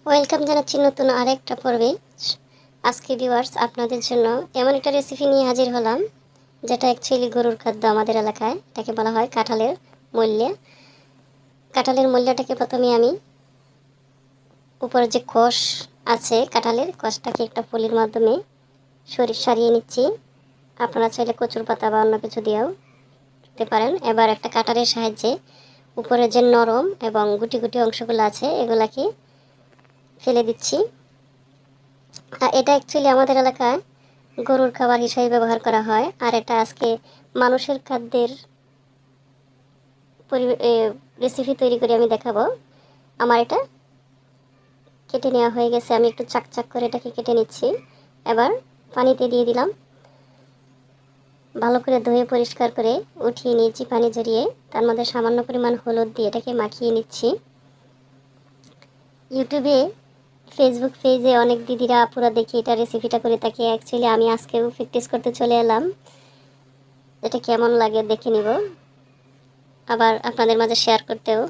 Welcome জানাচ্ছি নতুন আরেকটা পর্বে। আজকে ভিউয়ার্স আপনাদের জন্য এমন একটা রেসিপি নিয়ে হাজির হলাম, যেটা অ্যাকচুয়ালি গরুর খাদ্য। আমাদের এলাকায় এটাকে বলা হয় কাঁঠালের মূল্য। কাঁঠালের মূল্যটাকে প্রথমে আমি উপরে যে কষ আছে কাঁঠালের কষটাকে একটা পলির মাধ্যমে সারিয়ে নিচ্ছি। আপনারা চাইলে কচুর পাতা বা অন্য কিছু দিয়েও দিতে পারেন। এবার একটা কাটারের সাহায্যে উপরে যে নরম এবং গুটি গুটি অংশগুলো আছে এগুলাকে ফেলে দিচ্ছি। এটা অ্যাকচুয়ালি আমাদের এলাকায় গরুর খাবার হিসেবে ব্যবহার করা হয়। আর এটা আজকে মানুষের খাদ্যের রেসিপি তৈরি করে আমি দেখাবো। আমার এটা কেটে নেওয়া হয়ে গেছে, আমি একটু চাকচাক করে এটাকে কেটে নিচ্ছি। এবার পানিতে দিয়ে দিলাম, ভালো করে ধুয়ে পরিষ্কার করে উঠিয়ে নিয়েছি পানি ঝরিয়ে। তার মধ্যে সামান্য পরিমাণ হলুদ দিয়ে এটাকে মাখিয়ে নিচ্ছি। ইউটিউবে ফেসবুক পেজে অনেক দিদিরা আপুরা দেখি এটা রেসিপিটা করে থাকে। অ্যাকচুয়ালি আমি আজকেও প্র্যাকটিস করতে চলে এলাম, এটা কেমন লাগে দেখে নিব, আবার আপনাদের মাঝে শেয়ার করতেও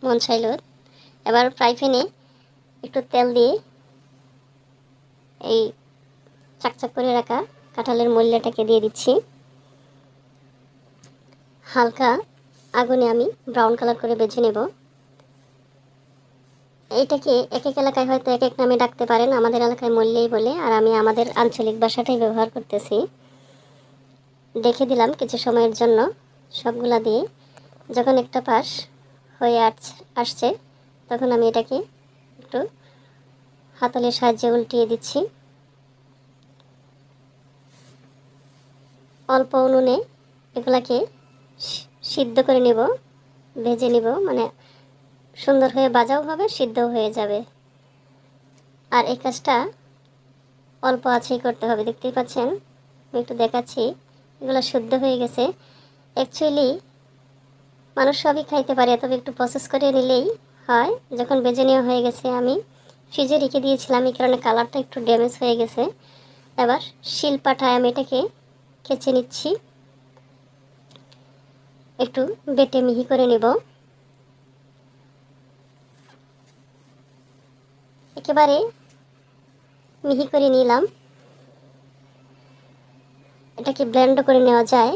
মন চাইল। এবার ফ্রাই প্যানে একটু তেল দিয়ে এই চাকচাক করে রাখা কাঁঠালের মূল্যটাকে দিয়ে দিচ্ছি। হালকা আগুনে আমি ব্রাউন কালার করে বেছে নেব। এইটাকে এক এক এলাকায় হয়তো এক এক নামে ডাকতে পারেন, আমাদের এলাকায় মূল্যই বলে, আর আমি আমাদের আঞ্চলিক ভাষাটাই ব্যবহার করতেছি। দেখে দিলাম কিছু সময়ের জন্য সবগুলা দিয়ে। যখন একটা পাশ হয়ে আসছে তখন আমি এটাকে একটু হাতলের সাহায্যে উল্টিয়ে দিচ্ছি। অল্প উনুনে এগুলাকে সিদ্ধ করে নেব, ভেজে নেব, মানে সুন্দর হয়ে ভাজাও হবে, সিদ্ধও হয়ে যাবে। আর এই কাজটা অল্প আছেই করতে হবে। দেখতেই পাচ্ছেন আমি একটু দেখাচ্ছি, এগুলো শুদ্ধ হয়ে গেছে। অ্যাকচুয়ালি মানুষ সবই খাইতে পারে, তবে একটু প্রসেস করে নিলেই হয়। যখন ভেজে নেওয়া হয়ে গেছে আমি ফ্রিজে রেখে দিয়েছিলাম, এই কারণে কালারটা একটু ড্যামেজ হয়ে গেছে। এবার শিলপাটায় আমি এটাকে কেচে নিচ্ছি, একটু বেটে মিহি করে নেব। একেবারে মিহি করে নিলাম। এটাকে ব্লেন্ড করে নেওয়া যায়।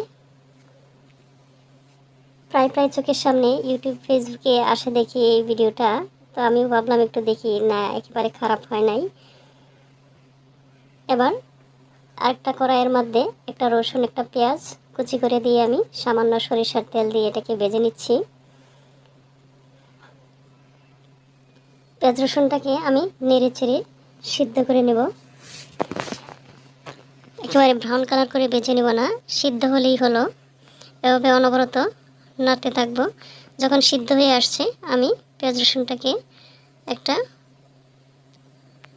প্রায় চোখের সামনে ইউটিউব ফেসবুকে আসে দেখি এই ভিডিওটা, তো আমিও ভাবলাম একটু দেখি, না একেবারে খারাপ হয় নাই। এবার আরেকটা কড়াইয়ের মধ্যে একটা রসুন একটা পেঁয়াজ কুচি করে দিয়ে আমি সামান্য সরিষার তেল দিয়ে এটাকে ভেজে নিচ্ছি। পেঁয়াজ রসুনটাকে আমি নেড়ে চেড়ে সিদ্ধ করে নেব। একেবারে ব্রাউন কালার করে ভেজে নেব না, সিদ্ধ হলেই হলো। এভাবে অনবরত নাড়তে থাকবো। যখন সিদ্ধ হয়ে আসছে আমি পেঁয়াজ রসুনটাকে একটা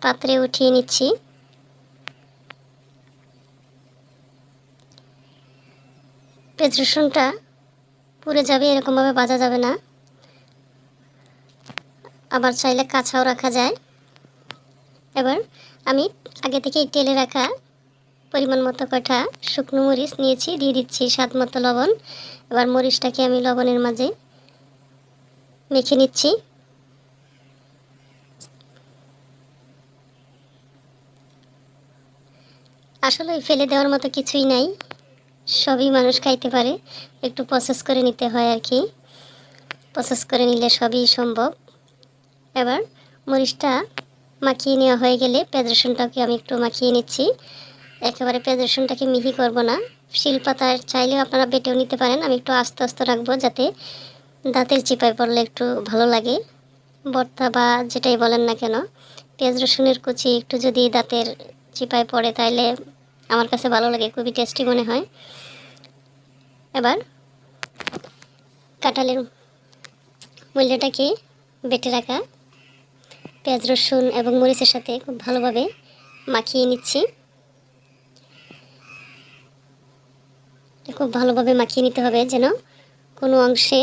পাত্রে উঠিয়ে নিচ্ছি। পেঁয়াজ রসুনটা পুড়ে যাবে এরকমভাবে ভাজা যাবে না, আবার চাইলে কাঁচাও রাখা যায়। এবার আমি আগে থেকেই তেলে রাখা পরিমাণ মতো কটা শুকনো মরিচ নিয়েছি, দিয়ে দিচ্ছি স্বাদ মতো লবণ। এবার মরিচটাকে আমি লবণের মাঝে মেখে নিচ্ছি। আসলে ফেলে দেওয়ার মতো কিছুই নাই, সবই মানুষ খাইতে পারে, একটু প্রসেস করে নিতে হয় আর কি। প্রসেস করে নিলে সবই সম্ভব। এবার মরিচটা মাখিয়ে নেওয়া হয়ে গেলে পেঁয়াজ রসুনটাকে আমি একটু মাখিয়ে নিচ্ছি। একেবারে পেঁয়াজ রসুনটাকে মিহি করব না, শিলপাতায় চাইলেও আপনারা বেটেও নিতে পারেন। আমি একটু আস্তে আস্তে রাখবো যাতে দাঁতের চিপায় পড়লে একটু ভালো লাগে। ভর্তা বা যেটাই বলেন না কেন, পেঁয়াজ রসুনের কুচি একটু যদি দাঁতের চিপায় পড়ে তাইলে আমার কাছে ভালো লাগে, খুবই টেস্টি মনে হয়। এবার কাঁঠালের মূল্যটাকে বেটে রাখা পেঁয়াজ রসুন এবং মরিচের সাথে খুব ভালোভাবে মাখিয়ে নিচ্ছি। খুব ভালোভাবে মাখিয়ে নিতে হবে যেন কোনো অংশে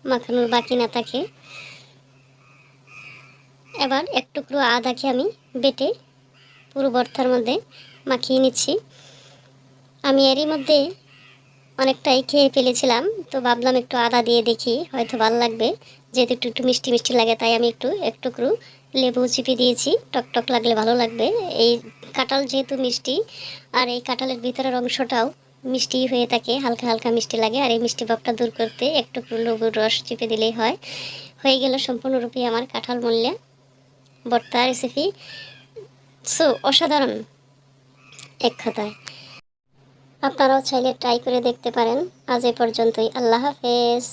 মাখানোর বাকি না থাকে। এবার এক টুকরো আদাকে আমি বেটে পুরো ভর্তার মধ্যে মাখিয়ে নিচ্ছি। আমি এরই মধ্যে অনেকটাই খেয়ে ফেলেছিলাম, তো ভাবলাম একটু আদা দিয়ে দেখি, হয়তো ভালো লাগবে। যেহেতু একটু একটু মিষ্টি মিষ্টি লাগে তাই আমি একটু একটুকরো লেবু চিপে দিয়েছি, টক টক লাগলে ভালো লাগবে। এই কাঁঠাল যেহেতু মিষ্টি, আর এই কাঁঠালের ভিতরের অংশটাও মিষ্টি হয়ে থাকে, হালকা হালকা মিষ্টি লাগে। আর এই মিষ্টি ভাবটা দূর করতে একটু লেবুর রস চিপে দিলেই হয়। হয়ে গেল সম্পূর্ণরূপে আমার কাঁঠাল মূল্যে ভর্তা রেসিপি। সো অসাধারণ এক কথায়। আপনারাও চাইলে ট্রাই করে দেখতে পারেন। আজ এ পর্যন্তই। আল্লাহ হাফেজ।